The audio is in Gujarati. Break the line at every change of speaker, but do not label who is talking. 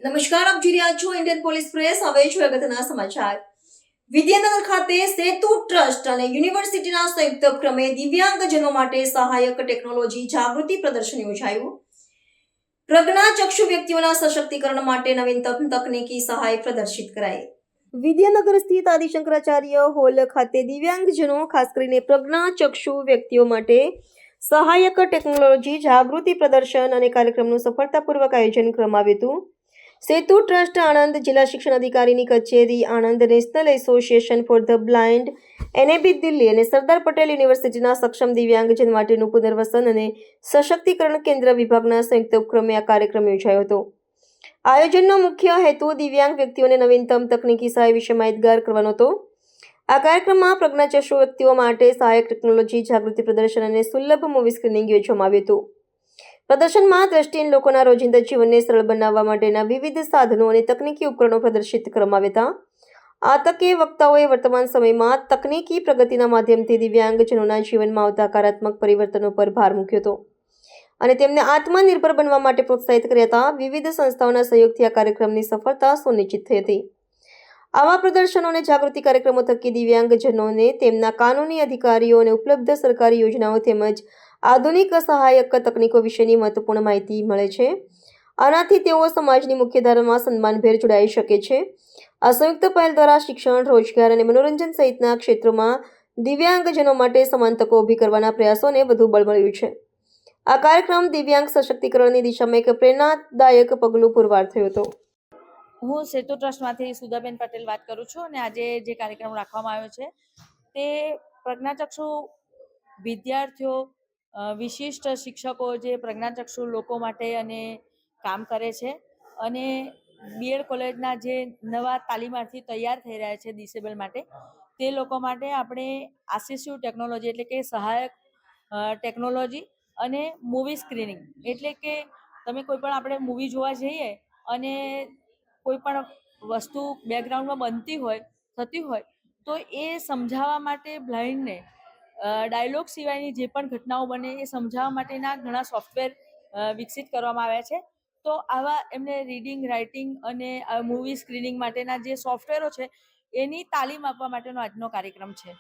નમસ્કાર, આપ જોઈ રહ્યા છો ઇન્ડિયન પોલીસ પ્રેસ. હવે છે અગત્યના સમાચાર. વિદ્યાનગર ખાતે સેતુ ટ્રસ્ટ અને યુનિવર્સિટીના સંયુક્ત ઉપક્રમે દિવ્યાંગજનો માટે સહાયક ટેકનોલોજી જાગૃતિ પ્રદર્શન યોજાયું. પ્રજ્ઞાચક્ષુ વ્યક્તિઓના સશક્તિકરણ માટે નવીનતમ તકનીકી સહાય પ્રદર્શિત કરાઈ. વિદ્યાનગર સ્થિત આદિશંકરાચાર્ય હોલ ખાતે દિવ્યાંગજનો, ખાસ કરીને પ્રજ્ઞાચક્ષુ વ્યક્તિઓ માટે સહાયક ટેકનોલોજી જાગૃતિ પ્રદર્શન અને કાર્યક્રમનું સફળતાપૂર્વક આયોજન કરવામાં આવ્યું હતું. સેતુ ટ્રસ્ટ આણંદ, જિલ્લા શિક્ષણ અધિકારીની કચેરી Anand, national association for the blind NAB Delhi અને સરદાર પટેલ યુનિવર્સિટીના સક્ષમ દિવ્યાંગજન માટેનું પુનર્વસન અને સશક્તિકરણ કેન્દ્ર વિભાગના સંયુક્ત ઉપક્રમે આ કાર્યક્રમ યોજાયો હતો. આયોજનનો મુખ્ય હેતુ દિવ્યાંગ વ્યક્તિઓને નવીનતમ તકનીકી સહાય વિશે માહિતગાર કરવાનો હતો. આ કાર્યક્રમમાં પ્રજ્ઞાચક્ષુ વ્યક્તિઓ માટે સહાયક ટેકનોલોજી જાગૃતિ પ્રદર્શન અને સુલભ મૂવી સ્ક્રીનિંગ યોજવામાં આવ્યું હતું. પ્રદર્શનમાં દ્રષ્ટિહીન લોકોના રોજિંદા જીવનને સરળ બનાવવા માટેના વિવિધ સાધનો અને તકનીકી ઉપકરણો પ્રદર્શિત કરવામાં આવ્યા હતા. આ તકે વક્તાઓએ વર્તમાન સમયમાં તકનીકી પ્રગતિના માધ્યમથી દિવ્યાંગજનોના જીવનમાં આવતા હકારાત્મક પરિવર્તનો પર ભાર મૂક્યો હતો અને તેમને આત્મનિર્ભર બનવા માટે પ્રોત્સાહિત કર્યા હતા. વિવિધ સંસ્થાઓના સહયોગથી આ કાર્યક્રમની સફળતા સુનિશ્ચિત થઈ હતી. આવા પ્રદર્શનો અને જાગૃતિ કાર્યક્રમો થકી દિવ્યાંગજનોને તેમના કાનૂની અધિકારીઓ અને ઉપલબ્ધ સરકારી યોજનાઓ તેમજ આધુનિક સહાયક તકનીકો વિશેની મહત્વપૂર્ણ માહિતી મળે છે. આનાથી તેઓ સમાજની મુખ્યધારામાં સન્માનભેર જોડાઈ શકે છે. આ સંયુક્ત પહેલ દ્વારા શિક્ષણ, રોજગાર અને મનોરંજન સહિતના ક્ષેત્રોમાં દિવ્યાંગજનો માટે સમાન તકો ઊભી કરવાના પ્રયાસોને વધુ બળ મળ્યું છે. આ કાર્યક્રમ દિવ્યાંગ સશક્તિકરણની દિશામાં એક પ્રેરણાદાયક પગલું પુરવાર થયો હતો.
હું સેતુ ટ્રસ્ટમાંથી સુધાબેન પટેલ વાત કરું છું અને આજે જે કાર્યક્રમ રાખવામાં આવ્યો છે તે પ્રજ્ઞાચક્ષુ વિદ્યાર્થીઓ, વિશિષ્ટ શિક્ષકો જે પ્રજ્ઞાચક્ષુ લોકો માટે અને કામ કરે છે અને બીએડ કોલેજના જે નવા તાલીમાર્થી તૈયાર થઈ રહ્યા છે ડિસેબલ માટે, તે લોકો માટે આપણે આસિસ્ટિવ ટેકનોલોજી એટલે કે સહાયક ટેકનોલોજી અને મૂવી સ્ક્રીનિંગ એટલે કે તમે કોઈ પણ આપણે મૂવી જોવા જઈએ અને કોઈ પણ વસ્તુ બેકગ્રાઉન્ડમાં થતી હોય તો એ સમજાવવા માટે બ્લાઇન્ડને ડાયલોગ સિવાયની જે પણ ઘટનાઓ બને એ સમજાવવા માટેના ઘણા સોફ્ટવેર વિકસિત કરવામાં આવ્યા છે. તો આવા એમને રીડિંગ, રાઇટિંગ અને મૂવી સ્ક્રીનિંગ માટેના જે સોફ્ટવેરો છે એની તાલીમ આપવા માટેનો આજનો કાર્યક્રમ છે.